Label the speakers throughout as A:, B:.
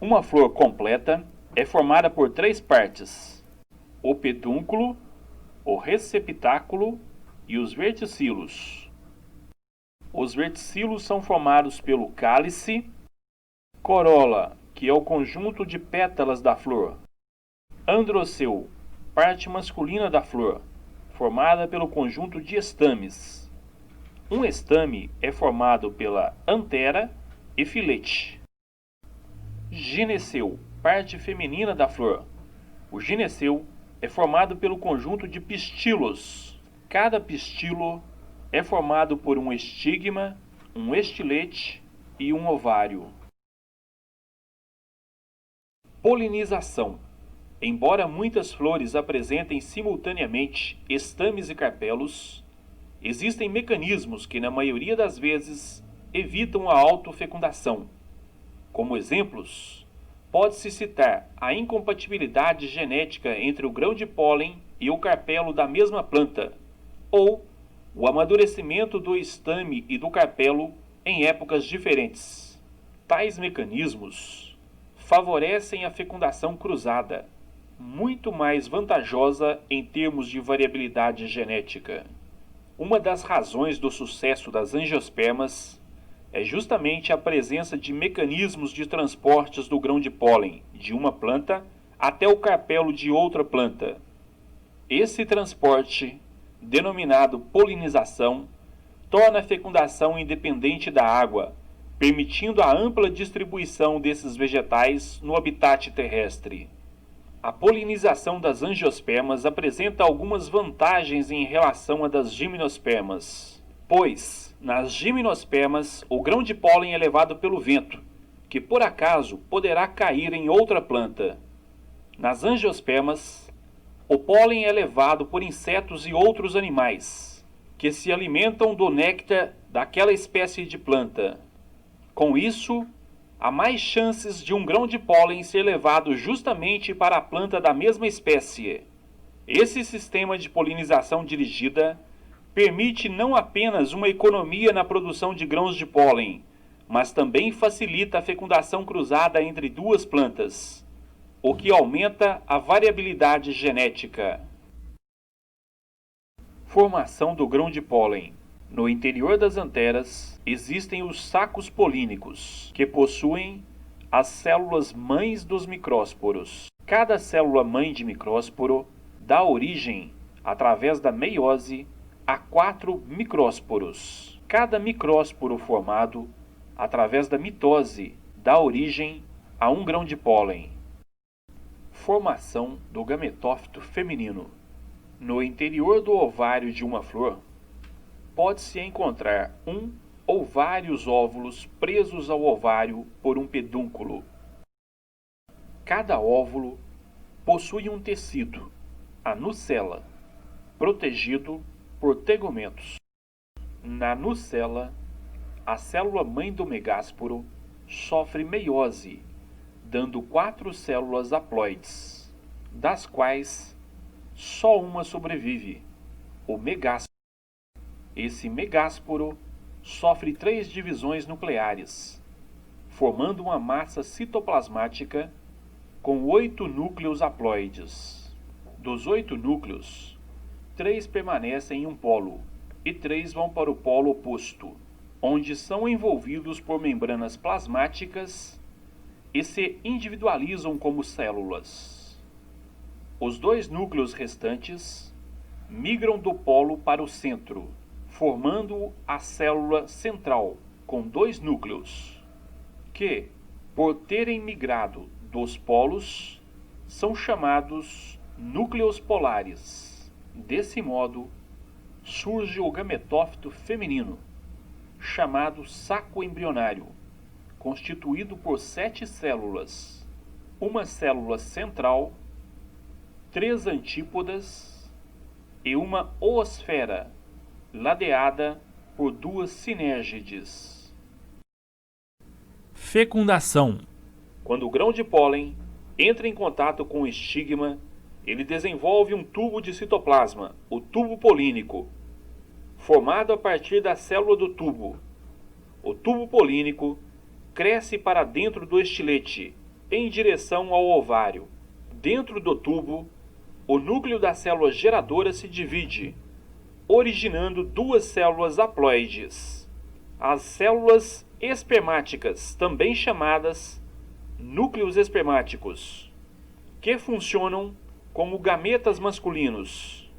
A: Uma flor completa é formada por três partes: o pedúnculo, o receptáculo e os verticilos. Os verticilos são formados pelo cálice, corola, que é o conjunto de pétalas da flor, androceu, parte masculina da flor, formada pelo conjunto de estames. Um estame é formado pela antera e filete. Gineceu, parte feminina da flor. O gineceu é formado pelo conjunto de pistilos. Cada pistilo é formado por um estigma, um estilete e um ovário. Polinização. Embora muitas flores apresentem simultaneamente estames e carpelos, existem mecanismos que, na maioria das vezes, evitam a autofecundação. Como exemplos, pode-se citar a incompatibilidade genética entre o grão de pólen e o carpelo da mesma planta, ou o amadurecimento do estame e do carpelo em épocas diferentes. Tais mecanismos favorecem a fecundação cruzada, muito mais vantajosa em termos de variabilidade genética. Uma das razões do sucesso das angiospermas é justamente a presença de mecanismos de transportes do grão de pólen de uma planta até o carpelo de outra planta. Esse transporte, denominado polinização, torna a fecundação independente da água, permitindo a ampla distribuição desses vegetais no habitat terrestre. A polinização das angiospermas apresenta algumas vantagens em relação à das gimnospermas, pois, nas gimnospermas, o grão de pólen é levado pelo vento, que por acaso poderá cair em outra planta. Nas angiospermas, o pólen é levado por insetos e outros animais, que se alimentam do néctar daquela espécie de planta. Com isso, há mais chances de um grão de pólen ser levado justamente para a planta da mesma espécie. Esse sistema de polinização dirigida permite não apenas uma economia na produção de grãos de pólen, mas também facilita a fecundação cruzada entre duas plantas, o que aumenta a variabilidade genética. Formação do grão de pólen. No interior das anteras existem os sacos polínicos, que possuem as células mães dos micrósporos. Cada célula mãe de micrósporo dá origem, através da meiose, a 4 micrósporos. Cada micrósporo formado, através da mitose, dá origem a um grão de pólen. Formação do gametófito feminino. No interior do ovário de uma flor, pode-se encontrar um ou vários óvulos presos ao ovário por um pedúnculo. Cada óvulo possui um tecido, a nucela, protegido por tegumentos. Na nucela, a célula-mãe do megásporo sofre meiose, dando 4 células haploides, das quais só uma sobrevive, o megásporo. Esse megásporo sofre 3 divisões nucleares, formando uma massa citoplasmática com 8 núcleos haploides. Dos 8 núcleos, 3 permanecem em um polo e 3 vão para o polo oposto, onde são envolvidos por membranas plasmáticas e se individualizam como células. Os 2 núcleos restantes migram do polo para o centro, formando a célula central, com 2 núcleos, que, por terem migrado dos polos, são chamados núcleos polares. Desse modo, surge o gametófito feminino, chamado saco embrionário, constituído por 7 células, uma célula central, 3 antípodas e uma oosfera, ladeada por 2 sinérgides. Fecundação. Quando o grão de pólen entra em contato com o estigma, ele desenvolve um tubo de citoplasma, o tubo polínico, formado a partir da célula do tubo. O tubo polínico cresce para dentro do estilete, em direção ao ovário. Dentro do tubo, o núcleo da célula geradora se divide, originando duas células haploides. As células espermáticas, também chamadas núcleos espermáticos, que funcionam como gametas masculinos.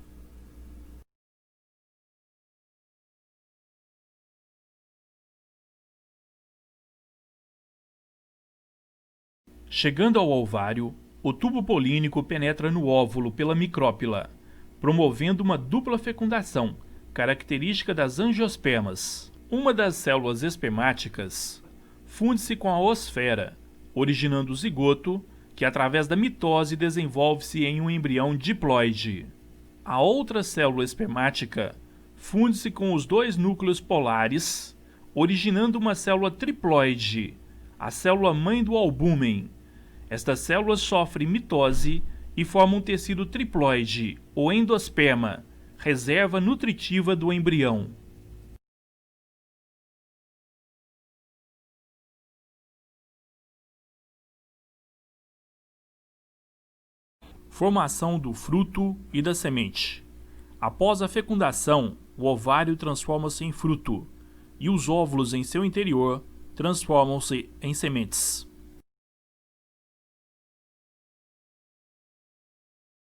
A: Chegando ao ovário, o tubo polínico penetra no óvulo pela micrópila, promovendo uma dupla fecundação, característica das angiospermas. Uma das células espermáticas funde-se com a oosfera, originando o zigoto, que através da mitose desenvolve-se em um embrião diploide. A outra célula espermática funde-se com os dois núcleos polares, originando uma célula triploide, a célula mãe do albúmen. Estas células sofrem mitose e formam um tecido triploide, ou endosperma, reserva nutritiva do embrião. Formação do fruto e da semente. Após a fecundação, o ovário transforma-se em fruto, e os óvulos em seu interior transformam-se em sementes.